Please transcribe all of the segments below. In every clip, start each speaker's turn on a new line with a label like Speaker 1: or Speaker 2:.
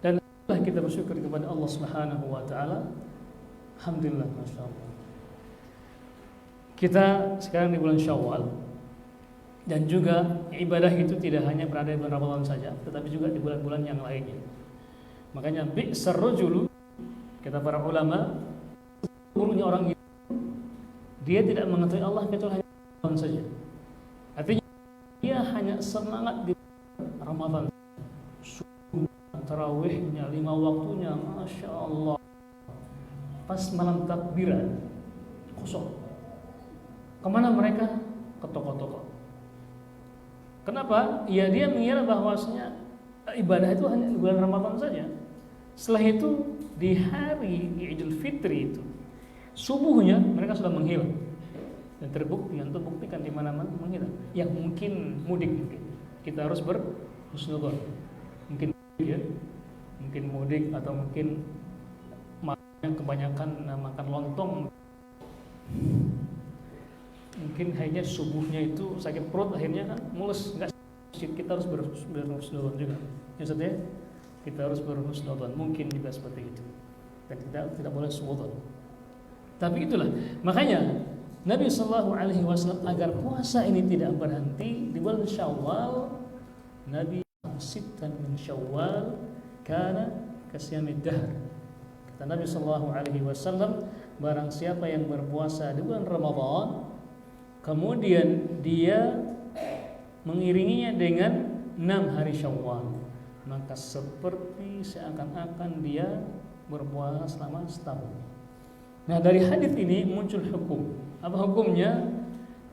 Speaker 1: Dan kita bersyukur kepada Allah Subhanahu wa taala. Alhamdulillah, masyaallah. Kita sekarang di bulan Syawal, dan juga ibadah itu tidak hanya berada di bulan Ramadan saja, tetapi juga di bulan-bulan yang lainnya. Makanya bi'sar rajulu, kata para ulama, buruknya orang itu dia tidak mengetahui Allah kecuali hanya Ramadan saja. Artinya dia hanya semangat di Ramadan, subuh, tarawihnya, 5 waktunya, masya Allah. Pas malam takbiran kosong. Kemana mereka? Ke toko-toko. Kenapa? Ya dia mengira bahwasanya ibadah itu hanya di bulan Ramadan saja. Setelah itu di hari Idul Fitri itu subuhnya mereka sudah menghilang. Dan terbuktikan di mana-mana menghilang. Yang mungkin mudik mungkin. Kita harus berhusnudzon. Mungkin ya, mungkin mudik atau mungkin kebanyakan makan lontong. Mungkin hanya subuhnya itu sakit perut, akhirnya kan mulus, enggak. Kita harus berhusnudzon juga. Maksudnya kita harus berhusnudzon, mungkin juga seperti itu. Dan kita tidak boleh suudzon. Tapi itulah, makanya Nabi sallallahu alaihi wasallam agar puasa ini tidak berhenti di bulan Syawal, Nabi sittan min Syawal kana kasyamid dahr. Kata Nabi sallallahu alaihi wasallam, barang siapa yang berpuasa di bulan Ramadan, kemudian dia mengiringinya dengan 6 hari Syawal, maka seperti seakan-akan dia berpuasa selama setahun. Nah, dari hadis ini muncul hukum. Apa hukumnya?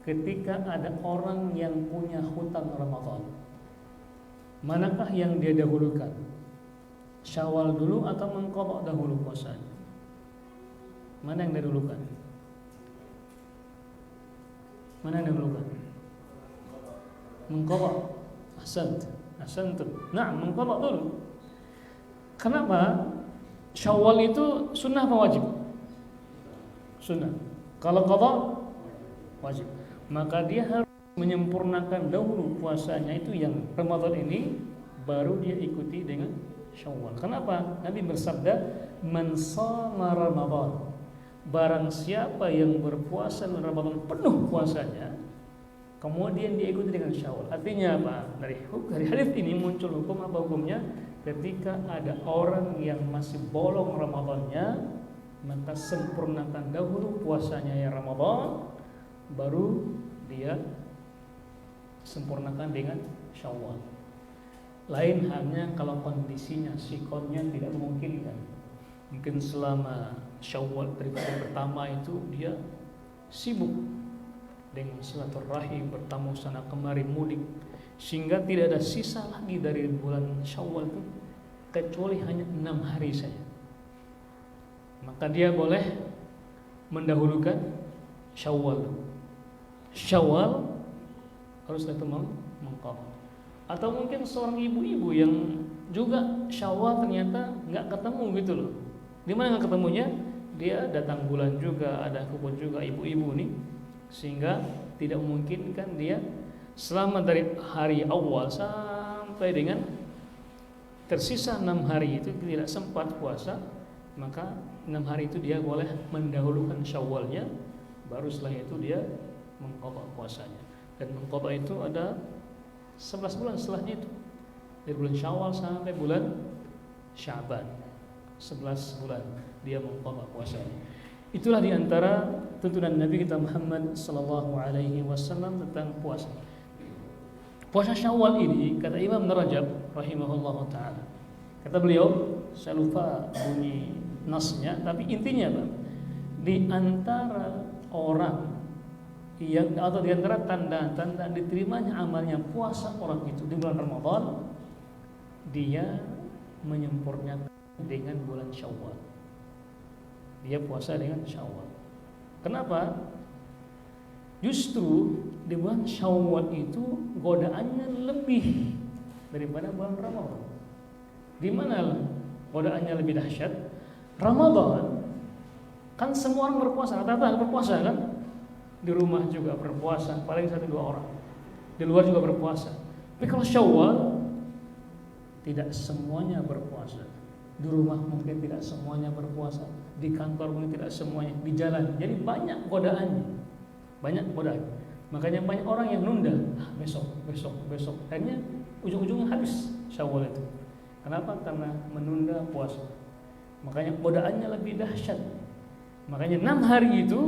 Speaker 1: Ketika ada orang yang punya hutang Ramadan, manakah yang dia dahulukan? Syawal dulu atau mengqadha dahulu puasanya? Mana yang didahulukan? Mana yang didahulukan? Mengqadha. Ahsantum. Nah, mengqadha dulu. Kenapa? Syawal itu sunnah apa wajib? Sunnah. Kalau qadha wajib. Maka dia harus menyempurnakan dahulu puasanya itu yang Ramadan ini, baru dia ikuti dengan Syawal. Kenapa? Nabi bersabda, "Man shama Ramadan." Barang siapa yang berpuasa di Ramadan penuh puasanya, kemudian dia ikuti dengan Syawal. Artinya apa? Dari hadis ini muncul hukum. Apa hukumnya? Ketika ada orang yang masih bolong Ramadannya, maka sempurnakan dahulu puasanya yang Ramadan, baru dia sempurnakan dengan Syawal. Lain halnya kalau kondisinya sikonnya tidak memungkinkan. Mungkin selama Syawal daripada pertama itu dia sibuk dengan silaturahim, bertamu sana kemari, mudik, sehingga tidak ada sisa lagi dari bulan Syawal itu kecuali hanya 6 hari saja. Maka dia boleh mendahulukan Syawal. Syawal harus itu mengqadha. Atau mungkin seorang ibu-ibu yang juga Syawal ternyata nggak ketemu gitu loh. Di mana nggak ketemunya? Dia datang bulan juga, ada kubur juga ibu-ibu nih, sehingga tidak memungkinkan dia selama dari hari awal sampai dengan tersisa 6 hari itu tidak sempat puasa. Maka 6 hari itu dia boleh mendahulukan Syawalnya, baru setelah itu dia mengqadha puasanya. Dan mengqadha itu ada 11 bulan setelahnya itu, dari bulan Syawal sampai bulan Sya'ban, 11 bulan dia mengqadha puasanya. Itulah diantara tuntunan Nabi kita Muhammad sallallahu alaihi wasallam tentang puasa. Puasa Syawal ini, kata Imam Rajab rahimahullahu taala, kata beliau, saya lupa bunyi nasnya, tapi intinya Bang, di antara orang yang atau di antara tanda-tanda diterimanya amalnya puasa orang itu di bulan Ramadan, dia menyempurnakan dengan bulan Syawal. Dia puasa dengan Syawal. Kenapa? Justru di bulan Syawal itu godaannya lebih daripada bulan Ramadan. Di mana godaannya lebih dahsyat? Ramadan kan semua orang berpuasa, rata-rata berpuasa kan? Di rumah juga berpuasa, paling 1-2 orang. Di luar juga berpuasa. Tapi kalau Syawal tidak semuanya berpuasa. Di rumah mungkin tidak semuanya berpuasa, di kantor mungkin tidak semuanya, di jalan. Jadi banyak godaannya. Banyak godaan. Makanya banyak orang yang nunda, besok. Akhirnya ujung-ujungnya habis Syawal itu. Kenapa? Karena menunda puasa. Makanya godaannya lebih dahsyat. Makanya 6 hari itu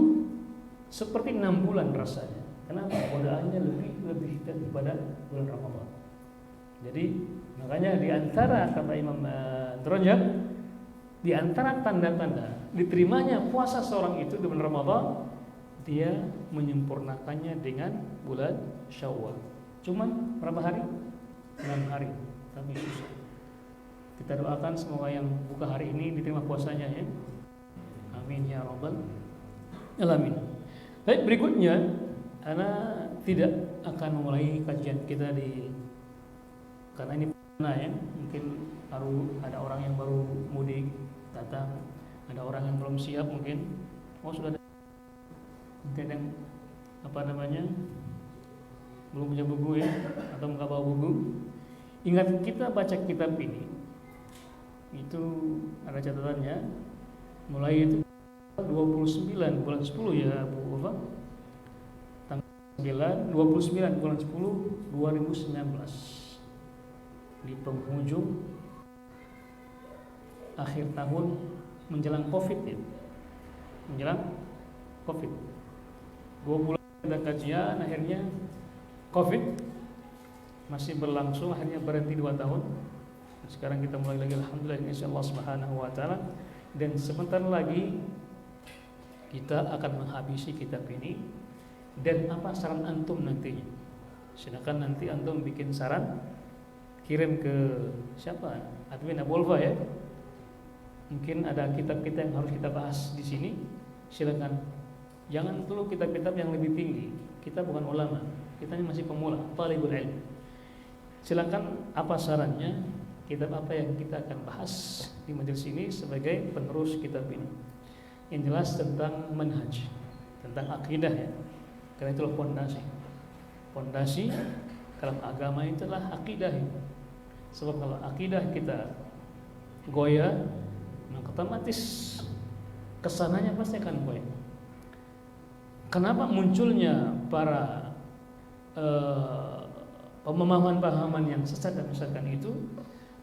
Speaker 1: seperti 6 bulan rasanya. Kenapa? Godaannya lebih daripada bulan Ramadan. Jadi makanya di antara kata Imam Derajat, di antara tanda-tanda diterimanya puasa seorang itu di bulan Ramadan, dia menyempurnakannya dengan bulan Syawal. Cuman berapa hari? 6 hari. Tapi susah. Kita doakan semoga yang buka hari ini diterima puasanya ya. Amin ya rabbal alamin. Baik, berikutnya ana tidak akan memulai kajian kita karena ini ya, mungkin ada orang yang baru mudik datang, ada orang yang belum siap mungkin. Sudah ada mungkin yang belum punya buku ya, atau nggak bawa buku. Ingat, kita baca kitab ini itu ada catatannya, mulai itu 29 bulan 10 ya Bu Ufa, tanggal 29 bulan 10 2019, di penghujung akhir tahun menjelang Covid ya. Menjelang Covid 2 bulan kita kajian, akhirnya Covid masih berlangsung, akhirnya berhenti 2 tahun. Sekarang kita mulai lagi, alhamdulillah, insyaallah subhanahu wa ta'ala. Dan sebentar lagi kita akan menghabisi kitab ini. Dan apa saran antum nantinya? Silakan nanti antum bikin saran, kirim ke siapa? Admin Abu Ulfa ya. Mungkin ada kitab-kitab yang harus kita bahas di sini. Silakan. Jangan dulu kitab-kitab yang lebih tinggi. Kita bukan ulama, kita ini masih pemula, talibul ilm. Silakan apa sarannya? Kitab apa yang kita akan bahas di majelis ini sebagai penerus kitab ini? Yang jelas tentang manhaj, tentang akidah ya. Karena itulah pondasi. Pondasi dalam agama itulah akidah ya. Sebab kalau akidah kita goyah, maka otomatis kesananya pasti akan goyah. Kenapa munculnya para pemahaman-pemahaman yang sesat dan menyesatkan itu?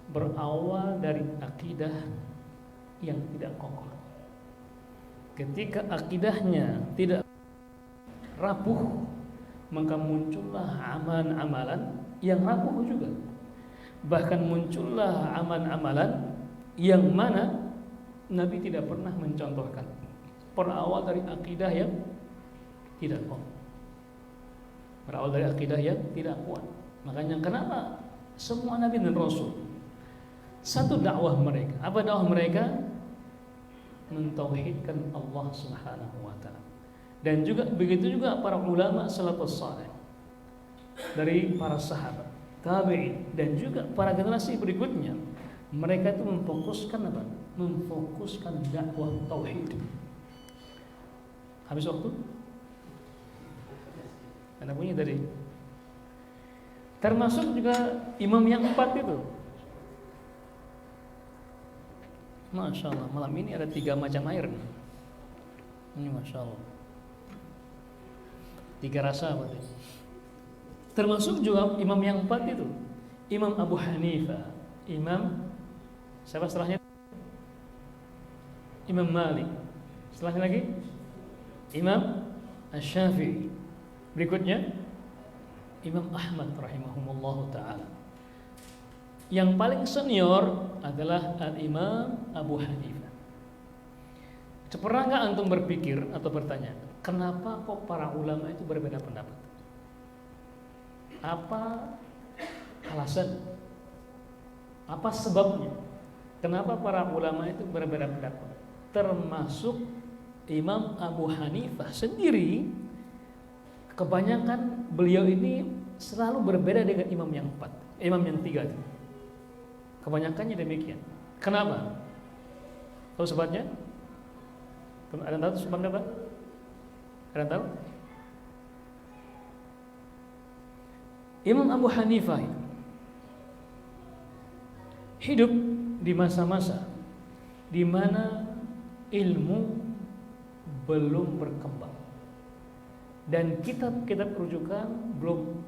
Speaker 1: Berawal dari akidah yang tidak kokoh. Ketika akidahnya tidak rapuh, maka muncullah amalan-amalan yang rapuh juga. Bahkan muncullah amalan-amalan yang mana Nabi tidak pernah mencontohkan. Berawal dari akidah yang tidak kuat. Berawal dari akidah yang tidak kuat. Makanya kenapa semua Nabi dan Rasul satu dakwah mereka. Apa dakwah mereka? Mentauhidkan Allah Subhanahu wa ta'ala. Dan juga begitu juga para ulama salafus saleh, dari para sahabat, tabi'in, dan juga para generasi berikutnya. Mereka itu memfokuskan apa? Memfokuskan dakwah tauhid. Habis waktu? Anda punya tadi. Termasuk juga imam yang 4 itu. Masya Allah, malam ini ada 3 macam air. Ini Masya Allah, 3 rasa berarti. Termasuk juga imam yang 4 itu, Imam Abu Hanifah, Imam siapa setelahnya? Imam Malik. Setelahnya lagi Imam Asy-Syafi'i. Berikutnya Imam Ahmad rahimahumullahu ta'ala. Yang paling senior adalah Al-Imam Abu Hanifah. Pernah nggak antum berpikir atau bertanya, kenapa kok para ulama itu berbeda pendapat? Apa alasan? Apa sebabnya? Kenapa para ulama itu berbeda pendapat? Termasuk Imam Abu Hanifah sendiri, kebanyakan beliau ini selalu berbeda dengan imam yang 4, imam yang 3 itu. Kebanyakannya demikian. Kenapa? Tahu sebabnya? Ada yang tahu sebabnya apa? Ada yang tahu? Imam Abu Hanifah hidup di masa-masa di mana ilmu belum berkembang dan kitab-kitab rujukan belum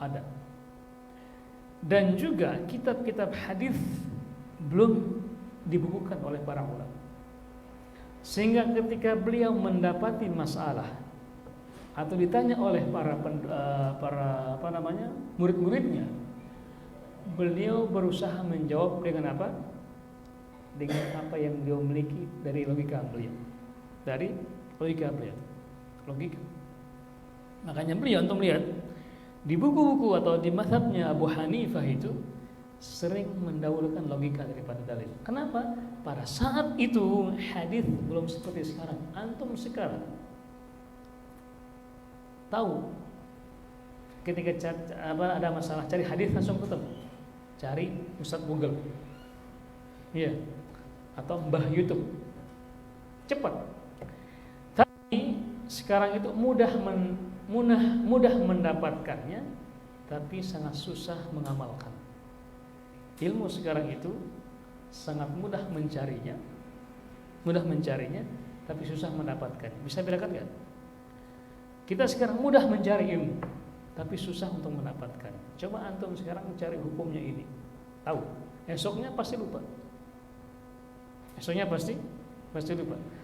Speaker 1: ada, dan juga kitab-kitab hadis belum dibukukan oleh para ulama, sehingga ketika beliau mendapati masalah atau ditanya oleh para murid-muridnya, beliau berusaha menjawab dengan apa? Dengan apa yang beliau miliki dari logika beliau. Logika. Makanya beliau untuk melihat di buku-buku atau di mazhabnya Abu Hanifah itu sering mendahulukan logika daripada dalil. Kenapa? Pada saat itu hadis belum seperti sekarang. Antum sekarang tahu ketika ada masalah cari hadis langsung ketemu. Cari Ustaz Google. Iya. Atau Mbah YouTube. Cepat. Tapi sekarang itu mudah mendapatkannya, tapi sangat susah mengamalkan. Ilmu sekarang itu sangat mudah mencarinya, tapi susah mendapatkan. Bisa bedakan nggak? Kita sekarang mudah mencari ilmu, tapi susah untuk mendapatkan. Coba antum sekarang cari hukumnya ini, tahu? Esoknya pasti lupa.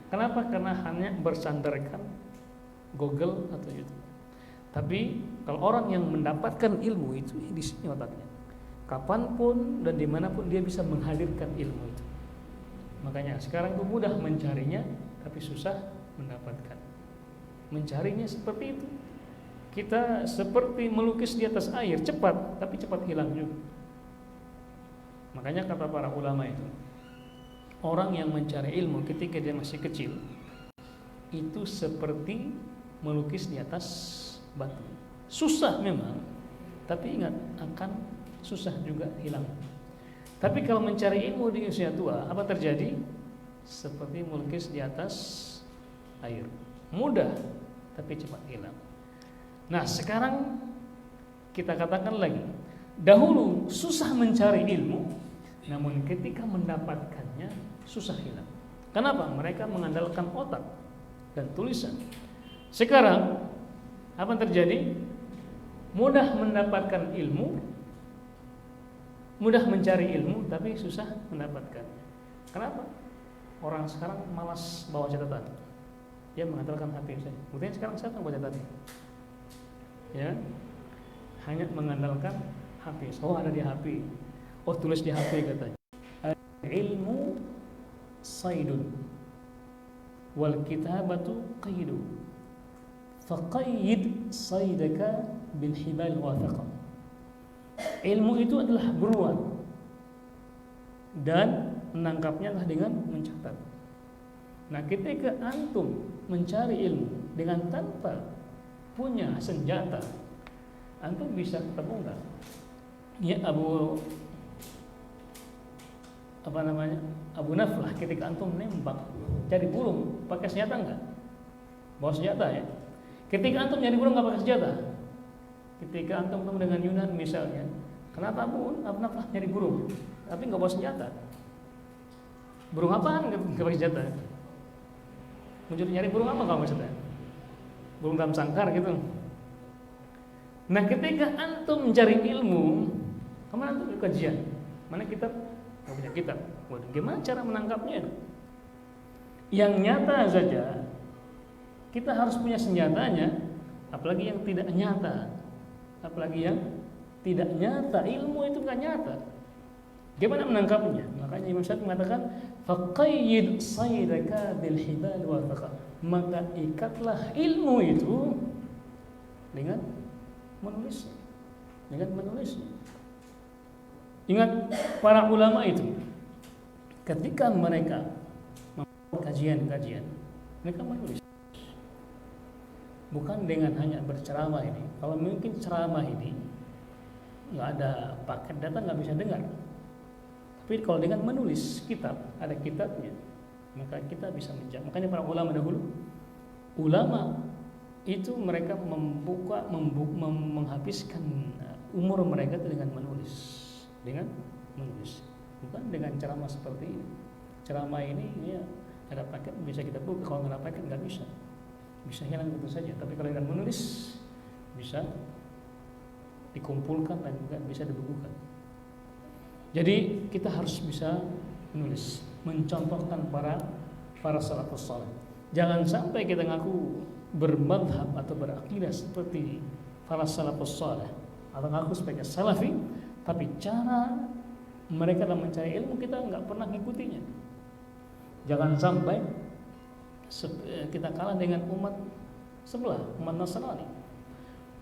Speaker 1: Kenapa? Karena hanya bersandarkan Google atau YouTube. Tapi kalau orang yang mendapatkan ilmu itu di sini otaknya. Kapanpun dan dimanapun dia bisa menghadirkan ilmu itu. Makanya sekarang itu mudah mencarinya, tapi susah mendapatkan. Mencarinya seperti itu. Kita seperti melukis di atas air, cepat, tapi cepat hilang juga. Makanya kata para ulama itu, orang yang mencari ilmu ketika dia masih kecil itu seperti melukis di atas batu. Susah memang, tapi ingat akan susah juga hilang. Tapi kalau mencari ilmu di usia tua, apa terjadi? Seperti melukis di atas air. Mudah, tapi cepat hilang. Nah, sekarang kita katakan lagi, dahulu susah mencari ilmu, namun ketika mendapatkannya susah hilang. Kenapa? Mereka mengandalkan otak dan tulisan. Sekarang apa yang terjadi? Mudah mendapatkan ilmu, mudah mencari ilmu, tapi susah mendapatkan. Kenapa? Orang sekarang malas bawa catatan. Dia mengandalkan HP saja. Kemudian sekarang siapa yang bawa catatan? Ya, hanya mengandalkan HP. Oh, ada di HP. Oh, tulis di HP katanya. Ilmu saydun wal kitabatu qaydu. Faqayyid saydaka bil hibal wathaqa. Ilmu itu adalah buruan dan menangkapnya adalah dengan mencatat. Nah, ketika antum mencari ilmu dengan tanpa punya senjata, antum bisa ketemu enggak? Ya, Abu Naflah ketika antum nembak cari burung pakai senjata enggak? Bawa senjata ya. Ketika antum nyari burung enggak pakai senjata. Ketika antum ketemu dengan Yunan misalnya, kenapa Abu Naflah nyari burung tapi enggak bawa senjata? Burung apaan enggak pakai senjata? Mencuri nyari burung apa enggak maksudnya? Burung dalam sangkar gitu. Nah, ketika antum mencari ilmu, kemana antum kajian? Mana kitab? Nggak punya kitab. Waduh, gimana cara menangkapnya? Yang nyata saja kita harus punya senjatanya, apalagi yang tidak nyata. Ilmu itu nggak nyata. Gimana menangkapnya? Makanya Imam Syafi'i mengatakan, faqayyid saydaka bil hibal wathaqa. Maka ikatlah ilmu itu dengan menulisnya. Ingat para ulama itu ketika mereka membuat kajian-kajian, mereka menulis. Bukan dengan hanya berceramah ini. Kalau mungkin ceramah ini nggak ada paket data, nggak bisa dengar. Tapi kalau dengan menulis kitab, ada kitabnya, maka kita bisa menjawab. Makanya para ulama dahulu, ulama itu mereka menghabiskan umur mereka dengan menulis. bukan dengan ceramah seperti ini. Ceramah ini ya ada paket bisa kita buka, kalau nggak ada paket nggak bisa hilang gitu saja. Tapi kalau dengan menulis bisa dikumpulkan dan juga bisa dibukukan. Jadi kita harus bisa menulis, mencontohkan para salafus saleh. Jangan sampai kita ngaku bermadhab atau berakidah seperti para salafus saleh atau ngaku sebagai salafi, tapi cara mereka dalam mencari ilmu kita nggak pernah ngikutinya. Jangan sampai kita kalah dengan umat sebelah, umat Nasrani.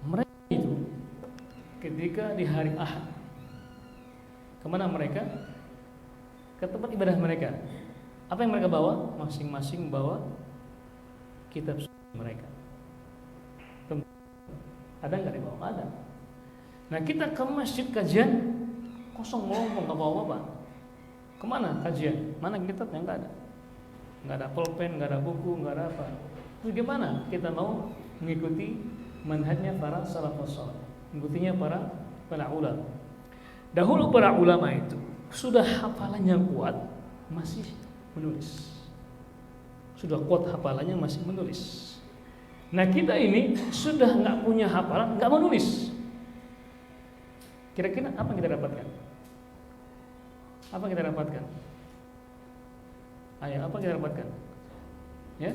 Speaker 1: Mereka itu ketika di hari Ahad, kemana mereka? Ke tempat ibadah mereka. Apa yang mereka bawa? Masing-masing bawa kitab mereka. Ada nggak dibawa? Ada. Nah kita ke masjid kajian kosong ngomong, nggak bawa apa? Kemana kajian? Mana kitabnya? Nggak ada. Nggak ada pulpen, nggak ada buku, nggak ada apa. Terus gimana kita mau mengikuti manhajnya para salafus saleh, mengikutinya para ulama? Dahulu para ulama itu sudah hafalannya kuat, masih menulis. Sudah kuat hafalannya, masih menulis. Nah kita ini sudah nggak punya hafalan, nggak menulis. Kira-kira apa yang kita dapatkan? Apa yang kita dapatkan? Ayo, apa yang kita dapatkan? Ya.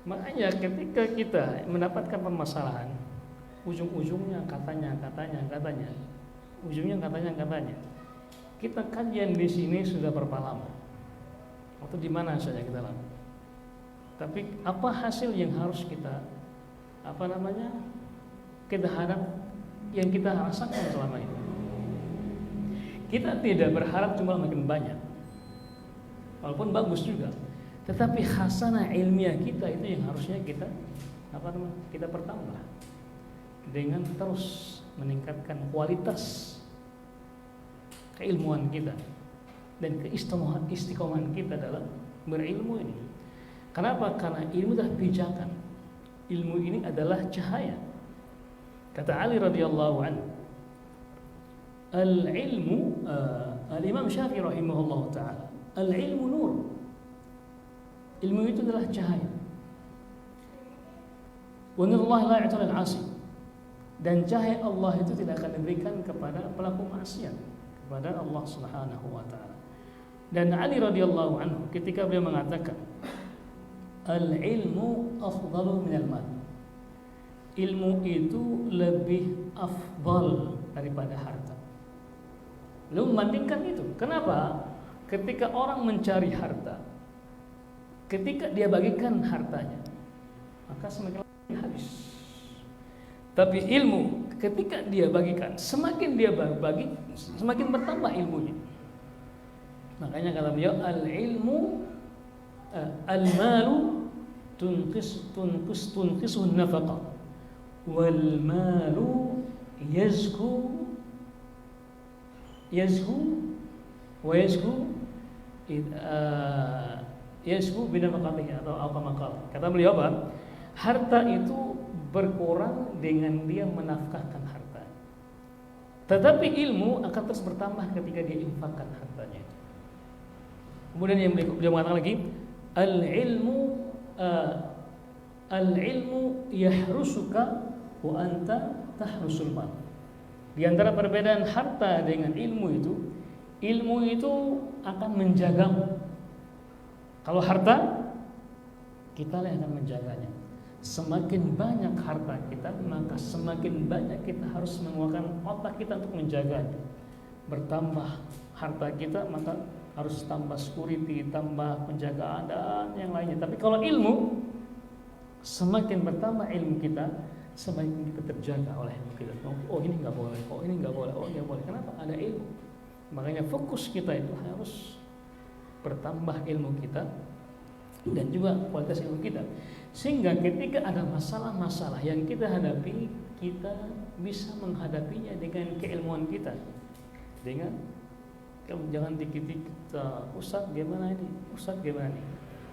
Speaker 1: Makanya ketika kita mendapatkan permasalahan, ujung-ujungnya katanya, ujungnya katanya. Kita kajian di sini sudah berapa lama? Atau di mana saja kita lama? Tapi apa hasil yang harus kita kita harap, yang kita rasakan selama ini? Kita tidak berharap cuma makin banyak, walaupun bagus juga. Tetapi khasanah ilmiah kita itu yang harusnya kita pertambah dengan terus meningkatkan kualitas keilmuan kita dan keistiqomahan kita dalam berilmu ini. Kenapa? Karena ilmu adalah pijakan. Ilmu ini adalah cahaya. Kata Ali radhiyallahu anhu, al-ilmu, al-Imam Syafi'i rahimahullah ta'ala, al-ilmu nur. Ilmu itu adalah cahaya. Wa nurullah la yu'ta lil 'asi. Dan cahaya Allah itu tidak akan diberikan kepada pelaku maksiat, kepada Allah Subhanahu wa taala. Dan Ali radhiyallahu anhu ketika beliau mengatakan, al-ilmu afdalu minal mal. Ilmu itu lebih afdal daripada harta. Beliau membandingkan itu. Kenapa? Ketika orang mencari harta, ketika dia bagikan hartanya, maka semakin habis. Tapi ilmu ketika dia bagikan, semakin dia bagi, semakin bertambah ilmunya. Makanya kata beliau, al-ilmu al-malu tunqisun nafaqah wal malu yazku wa yazku binafaqatihi atau apa makal. Kata beliau apa? Harta itu berkurang dengan dia menafkahkan harta. Tetapi ilmu akan terus bertambah ketika dia infakkan hartanya. Kemudian yang beliau mengatakan lagi, al-ilmu yahrusuka wa anta tahrusul mal. Di antara perbedaan harta dengan ilmu itu akan menjagamu. Kalau harta, kita yang akan menjaganya. Semakin banyak harta kita, maka semakin banyak kita harus mengeluarkan otak kita untuk menjaganya. Bertambah harta kita, maka harus tambah security, tambah penjagaan dan yang lainnya. Tapi kalau ilmu, semakin bertambah ilmu kita, semakin kita terjaga oleh ilmu kita. Oh ini nggak boleh, oh ini nggak boleh, oh ini nggak boleh. Kenapa? Ada ilmu. Makanya fokus kita itu harus bertambah ilmu kita dan juga kualitas ilmu kita, sehingga ketika ada masalah-masalah yang kita hadapi, kita bisa menghadapinya dengan keilmuan kita. Dengan jangan dikit-dikit Ustadz gimana ini, Ustadz gimana ini.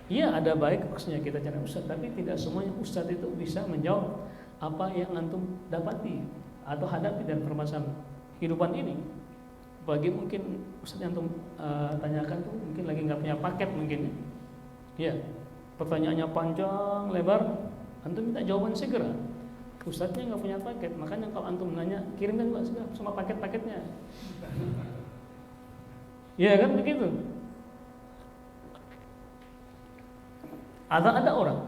Speaker 1: Iya ada baik maksudnya kita cari Ustadz, tapi tidak semuanya Ustadz itu bisa menjawab apa yang antum dapati atau hadapi dan permasalahan kehidupan ini. Apalagi mungkin Ustaz yang tanyakan tuh mungkin lagi nggak punya paket mungkin. Ya, pertanyaannya panjang lebar, antum minta jawaban segera. Ustaznya nggak punya paket, makanya kalau antum nanya kirimkan juga segera sama paket-paketnya. Ya kan begitu. Ada orang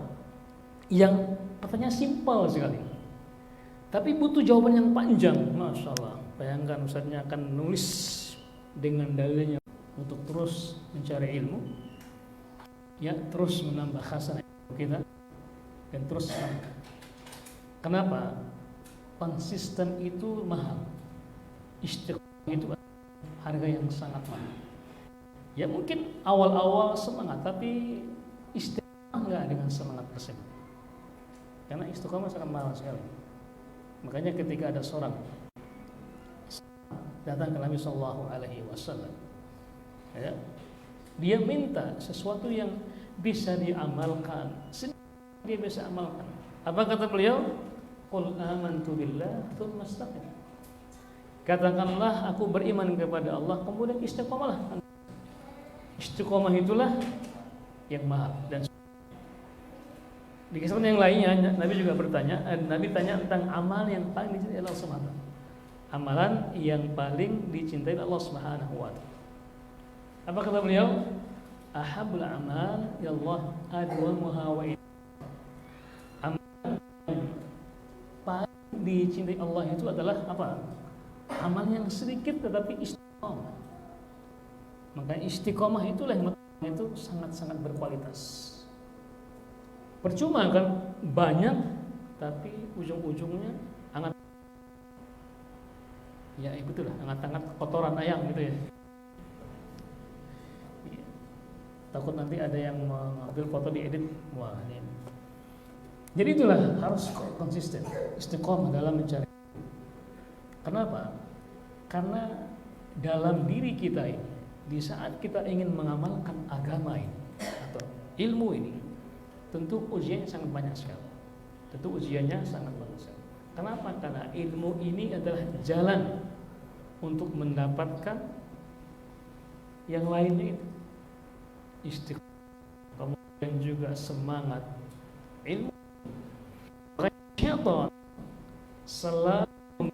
Speaker 1: yang pertanyaan simpel sekali, tapi butuh jawaban yang panjang. Masya Allah. Bayangkan Ustaznya akan nulis dengan dalilnya untuk terus mencari ilmu, ya terus menambah khasanah kita dan terus semangat. Kenapa? Konsisten itu mahal. Istiqomah itu harga yang sangat mahal. Ya mungkin awal-awal semangat, tapi istiqomah enggak dengan semangat tersebut. Karena istiqomah sangat mahal sekali. Makanya ketika ada seorang datang ke Nabi Sallallahu Alaihi Wasallam, ya, dia minta sesuatu yang bisa diamalkan, dia bisa amalkan. Apa kata beliau? Qul amantu billah tsumma istaqim. Katakanlah aku beriman kepada Allah, kemudian istiqomahlah. Istiqomah itulah yang mahal. Dan di kesempatan yang lainnya Nabi juga bertanya, Nabi tanya tentang amal yang paling dicintai Allah Subhanahu wa taala. Amalan yang paling dicintai Allah Subhanahu wa taala. Apa kata beliau? Ahabul amal ya Allah adwamuha wa amal paling dicintai Allah itu adalah apa? Amal yang sedikit tetapi istiqomah. Maka istiqomah itulah yang itu sangat-sangat berkualitas. Percuma kan banyak tapi ujung-ujungnya hangat. Ya betul lah, hangat-hangat kotoran ayam gitu ya. Takut nanti ada yang mengambil foto diedit. Wah ini. Jadi itulah harus konsisten, istiqomah dalam mencari. Kenapa? Karena dalam diri kita ini, di saat kita ingin mengamalkan agama ini atau ilmu ini, tentu ujiannya sangat banyak sekali. Tentu ujiannya sangat banyak sekali. Kenapa? Karena ilmu ini adalah jalan untuk mendapatkan yang lainnya itu. Istiqomah, kemudian juga semangat ilmu. Syaitan selalu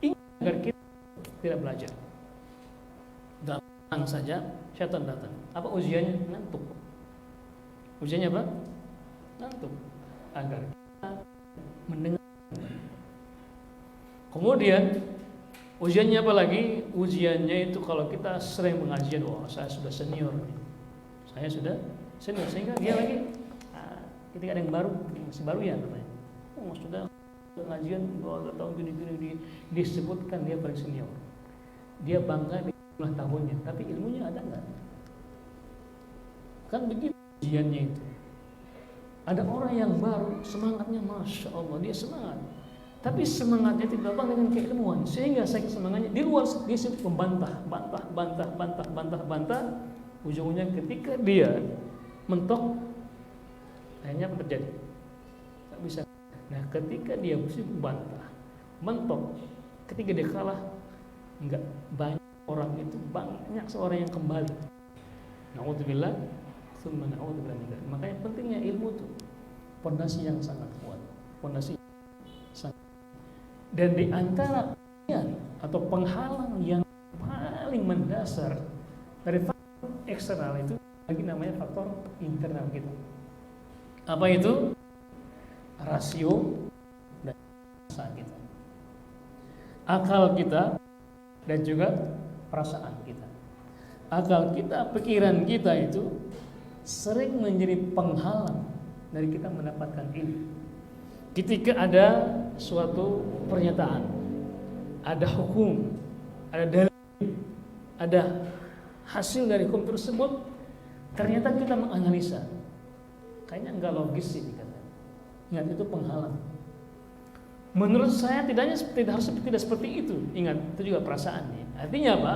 Speaker 1: ingin agar kita tidak belajar. Datang saja, syaitan datang. Apa ujiannya? Ngantuk. Ujiannya apa? Ngantuk. Agar kita mendengar. Kemudian ujiannya apa lagi? Ujiannya itu kalau kita sering mengajian, wah saya sudah senior, saya sudah senior, sehingga dia lagi ketika ada yang baru, masih baru ya katanya, oh sudah pengajian 2 tahun gini disebutkan dia paling senior, dia bangga di jumlah tahunnya, tapi ilmunya ada nggak? Kan begitu ujiannya itu. Ada orang yang baru semangatnya masya Allah dia semangat, tapi semangatnya tidak bang dengan keilmuan, sehingga saya semangatnya di luar dia membantah, bantah, ujungnya ketika dia mentok, akhirnya apa terjadi? Tak bisa. Nah, ketika dia mesti membantah, mentok, ketika dia kalah, enggak banyak orang itu banyak seorang yang kembali. Na'udzubillah, tsumma na'udzubillah min dzalik. Makanya pentingnya ilmu itu pondasi yang sangat kuat, pondasi sangat. Dan di antara atau penghalang yang paling mendasar dari faktor eksternal itu lagi namanya faktor internal kita. Apa itu? Rasio dan rasa kita, akal kita, dan juga perasaan kita. Akal kita, pikiran kita itu sering menjadi penghalang dari kita mendapatkan ilmu. Ketika ada suatu pernyataan, ada hukum, ada dalil, ada hasil dari hukum tersebut, ternyata kita menganalisa, kayaknya enggak logis sih dikatakan. Ingat, itu penghalang. Menurut saya tidak seperti itu. Ingat, itu juga perasaannya. Artinya apa?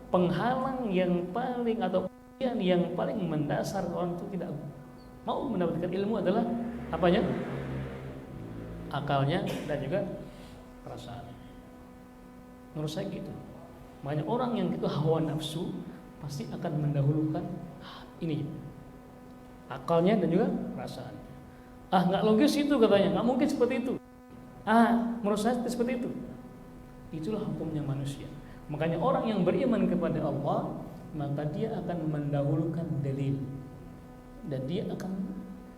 Speaker 1: Penghalang yang paling atau yang paling mendasar orang itu tidak mau mendapatkan ilmu adalah apanya? Akalnya dan juga perasaan. Menurut saya gitu. Banyak orang yang itu hawa nafsu pasti akan mendahulukan ini akalnya dan juga perasaan. Nggak logis itu katanya, nggak mungkin seperti itu. Menurut saya seperti itu. Itulah hukumnya manusia. Makanya orang yang beriman kepada Allah, maka dia akan mendahulukan dalil, dan dia akan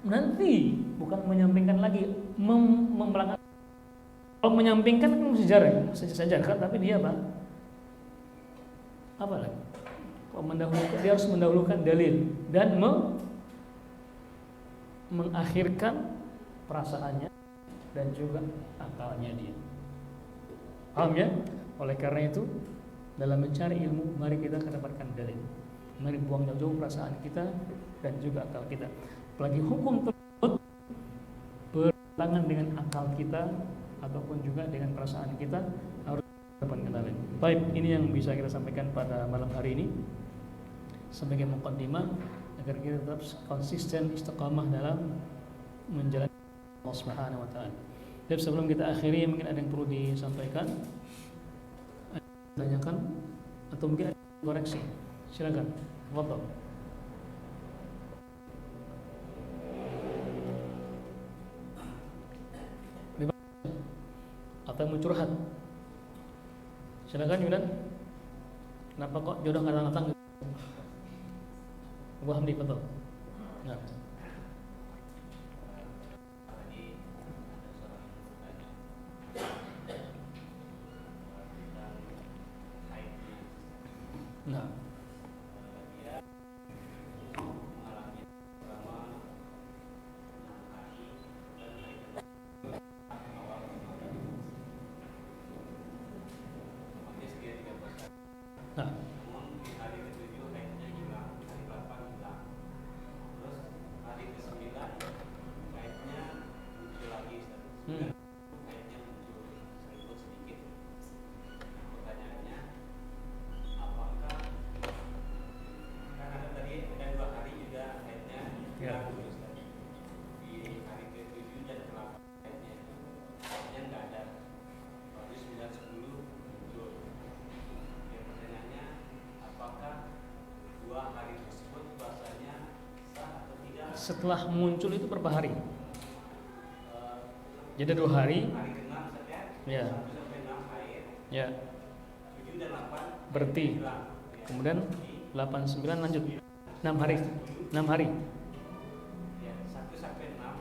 Speaker 1: nanti bukan menyampingkan lagi, membelakang. Kalau menyampingkan kan sejarah kan, tapi dia apa lagi? Dia harus mendahulukan dalil dan mengakhirkan perasaannya dan juga akalnya dia. Paham ya? Oleh karena itu, dalam mencari ilmu, mari kita kedapatkan dalil. Mari buang jauh perasaan kita dan juga akal kita. Apalagi hukum tersebut bertentangan dengan akal kita ataupun juga dengan perasaan kita, harus dapatkan dalil. Baik, ini yang bisa kita sampaikan pada malam hari ini sebagai muqaddimah agar kita tetap konsisten istiqamah dalam menjalani Allah Subhanahu wa taala. Dan sebelum kita akhiri, mungkin ada yang perlu disampaikan, tanyakan atau mungkin ada koreksi. Silakan. Fadhil. Bebas. Atau mau curhat. Silakan Yunan. Kenapa kok jodoh nggak datang? Abu Hamdi, betul. Nah. Nah. Nah. Setelah muncul itu berapa hari? Jadi 2 hari. Ya. Ya. Berarti kemudian 8 9 lanjut 6 hari. 6 hari.
Speaker 2: 1 sampai 6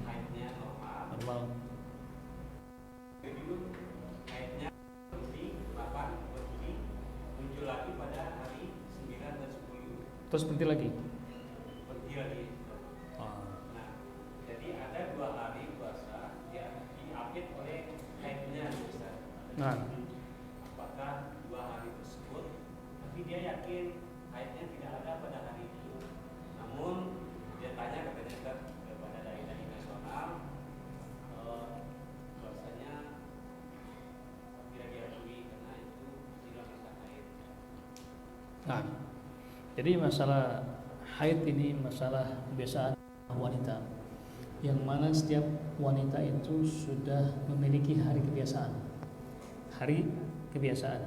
Speaker 2: haidnya
Speaker 1: normal.
Speaker 2: Haidnya berhenti 8 berhenti muncul lagi pada hari 9 dan 10.
Speaker 1: Terus berhenti lagi.
Speaker 2: Nah, jadi ada 2 hari puasa yang diapit oleh haidnya, Ustaz.
Speaker 1: Nah.
Speaker 2: Apakah 2 hari tersebut, tapi dia yakin haidnya tidak ada pada hari itu. Namun dia tanya kepada dai-dai nasional, bahwasanya tidak diakui karena itu tidak bisa haid.
Speaker 1: Nah, jadi masalah haid ini masalah kebiasaan wanita, yang mana setiap wanita itu sudah memiliki hari kebiasaan. Hari kebiasaan.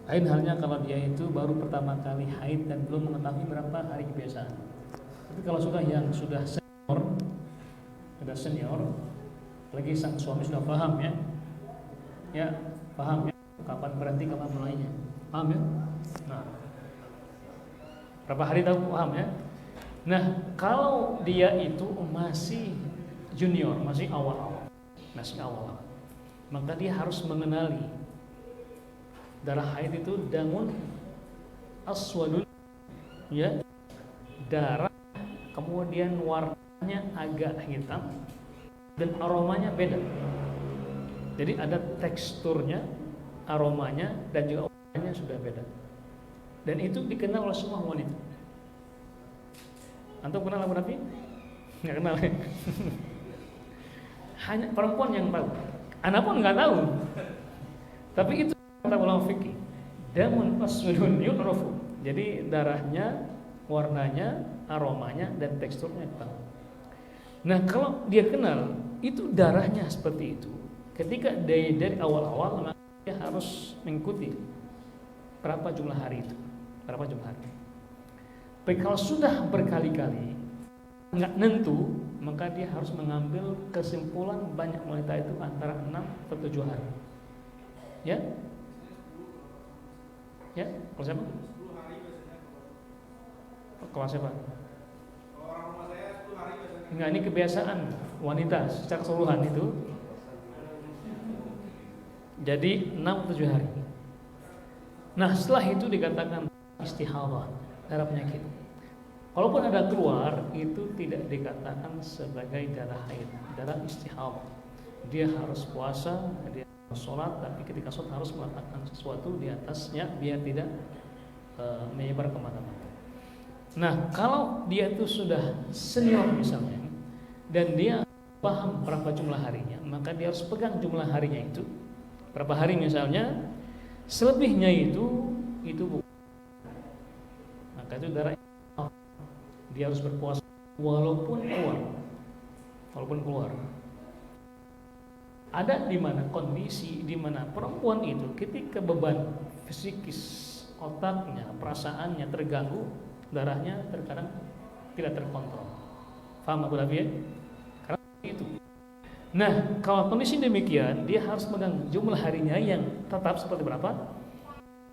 Speaker 1: Lain halnya kalau dia itu baru pertama kali haid dan belum mengetahui berapa hari kebiasaan. Tapi kalau yang sudah senior, apalagi sang suami sudah paham ya paham ya, kapan berhenti, kapan mulainya, paham ya. Nah, berapa hari tahu, paham ya. Nah, kalau dia itu masih junior, masih awal-awal, maka dia harus mengenali darah haid itu damun aswadul, ya, darah kemudian warnanya agak hitam dan aromanya beda. Jadi ada teksturnya, aromanya dan juga warnanya sudah beda. Dan itu dikenal oleh semua wanita. Antum kenal Abu Nabi? Nggak kenal ya? Hanya perempuan yang tahu. Anak pun nggak tahu. Tapi itu kata ulama fikih. Damun aswadun yu'rafu. Jadi darahnya, warnanya, aromanya dan teksturnya tahu. Nah, kalau dia kenal itu darahnya seperti itu, ketika dari awal-awal dia harus mengikuti berapa jumlah hari itu, berapa jumlah hari. Tapi kalau sudah berkali-kali nggak nentu, maka dia harus mengambil kesimpulan banyak wanita itu antara 6 atau 7 hari. Ya? Ya? Kalau siapa? Kalau siapa? Enggak, ini kebiasaan wanita secara keseluruhan itu. Jadi 6 atau 7 hari. Nah, setelah itu dikatakan istihadah, darah penyakit. Walaupun ada keluar, itu tidak dikatakan sebagai darah haid, darah istihadah. Dia harus puasa, dia harus sholat, tapi ketika sholat harus meletakkan sesuatu di atasnya biar tidak menyebar kemana-mana. Nah, kalau dia itu sudah senior misalnya, dan dia paham berapa jumlah harinya, maka dia harus pegang jumlah harinya itu. Berapa hari misalnya, selebihnya itu bukan. Maka itu darah. Dia harus berpuasa walaupun keluar. Ada di mana kondisi di mana perempuan itu ketika beban psikis otaknya, perasaannya terganggu, darahnya terkadang tidak terkontrol. Paham Abu Dhabi? Karena itu. Nah, kalau kondisi demikian, dia harus megang jumlah harinya yang tetap seperti berapa?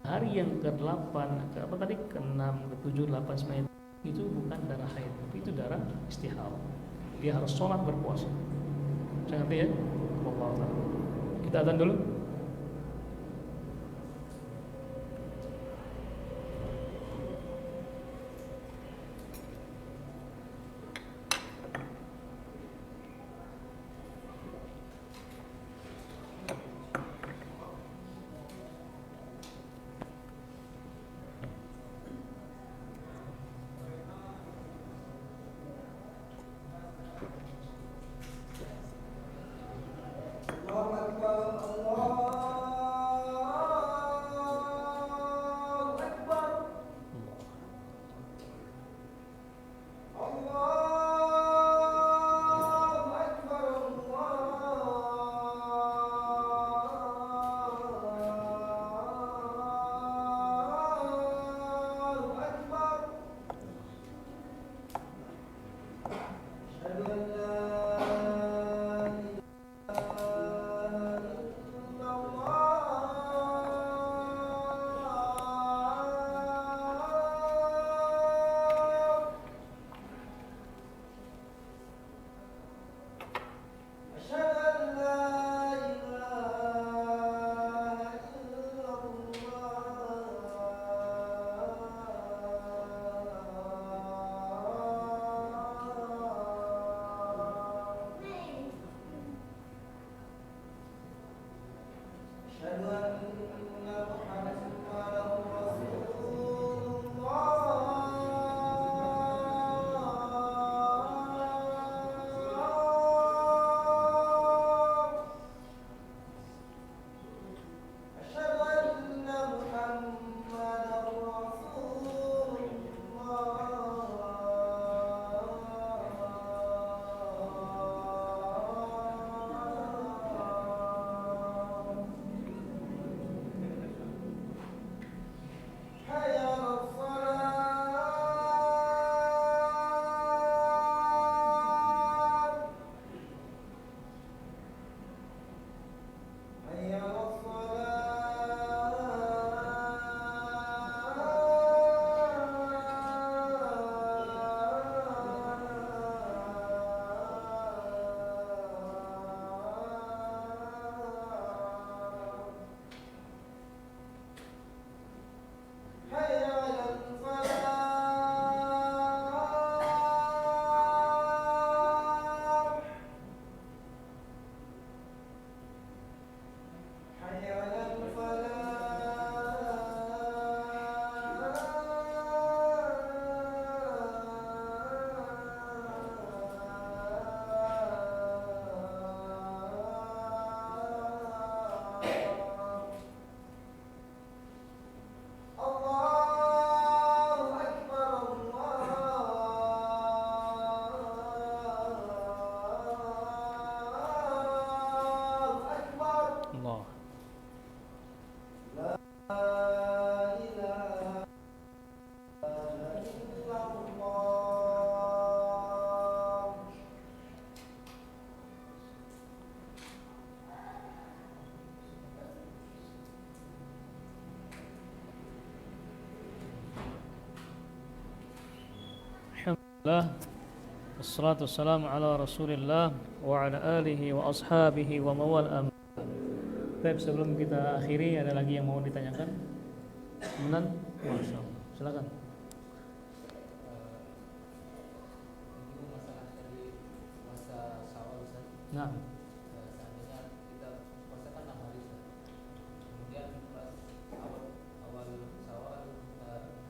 Speaker 1: Hari yang ke-8, ke-6, ke-7, 8, 9 itu bukan darah haid, tapi itu darah istihadah. Dia harus sholat berpuasa. Saya ngerti ya? Kita adzan dulu.
Speaker 3: الله أكبر الله
Speaker 1: Alhamdulillah, wassalatu wassalamu ala Rasulillah wa ala alihi wa ashabihi wa mawal am. Baik, sebelum kita akhiri, ada lagi yang mau ditanyakan? Kemudian, Masya Allah. Silakan.
Speaker 3: Ini masalah dari masa Syawal, Ustaz.
Speaker 1: Nah,
Speaker 3: Seandainya kita puasa kan 6 hari, Ustaz. Kemudian pas awal Syawal,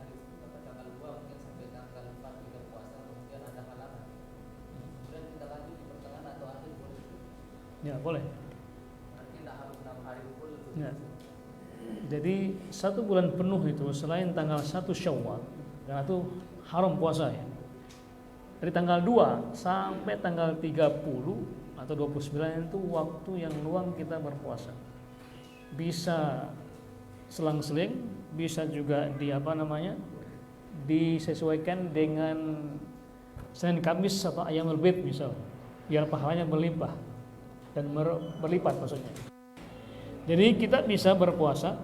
Speaker 3: hari tanggal 2 mungkin sampai tanggal 4 kita puasa, kemudian ada halangan. Kemudian kita lanjut di pertengahan atau akhir boleh?
Speaker 1: ya boleh.
Speaker 3: Berarti tidak harus 6 hari full.
Speaker 1: Ya. Jadi 1 bulan penuh itu selain tanggal 1 Syawal, karena itu haram puasa ya. Dari tanggal 2 sampai tanggal 30 atau 29 itu waktu yang luang kita berpuasa. Bisa selang-seling, bisa juga disesuaikan dengan Senin Kamis atau Ayyamul Bid misal, biar pahalanya berlimpah dan berlipat maksudnya. Jadi kita bisa berpuasa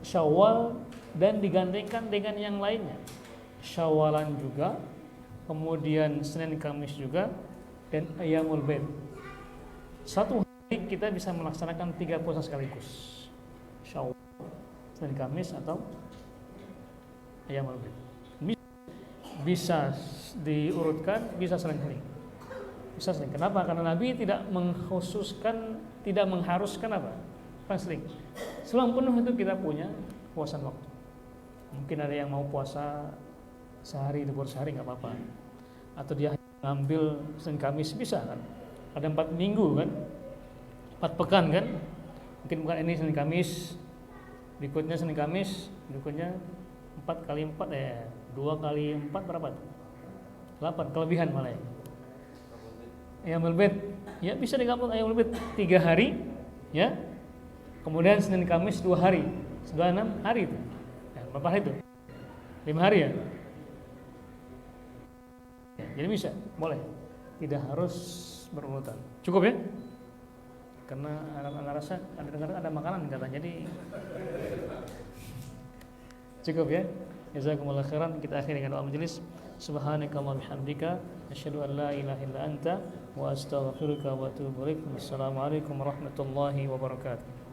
Speaker 1: Syawal dan digandengkan dengan yang lainnya. Syawalan juga, kemudian Senin Kamis juga, dan Ayyamul Bid. 1 hari kita bisa melaksanakan 3 puasa sekaligus. Syawal, Senin Kamis atau Ayyamul Bid. Bisa diurutkan, bisa seling-seling. Bisa seling. Kenapa? Karena Nabi tidak mengkhususkan, tidak mengharuskan apa? Seling. Selang penuh itu kita punya puasan waktu. Mungkin ada yang mau puasa sehari, libur sehari nggak apa-apa. Atau dia ngambil Senin Kamis bisa kan? Ada 4 minggu kan? 4 pekan kan? Mungkin bukan ini Senin Kamis, berikutnya Senin Kamis, berikutnya 4 kali 4 ya. 2 kali 4 berapa? 8, kelebihan malah ya. Ayyamul Bid, ya bisa digabung Ayyamul Bid 3 hari, ya. Kemudian Senin Kamis 2 hari, sudah 6 hari itu. Ya, berapa hari itu? 5 hari ya. Ya, jadi bisa, boleh. Tidak harus berurutan. Cukup ya? Karena anak rasa ada makanan katanya, jadi cukup ya. Jazakumullah khairan. Kita akhiri dengan doa majelis. Subhanakallahumma bihamdika asyhadu an la ilaha illa anta wa astaghfiruka wa atubu ilaik. Wassalamualaikum warahmatullahi wabarakatuh.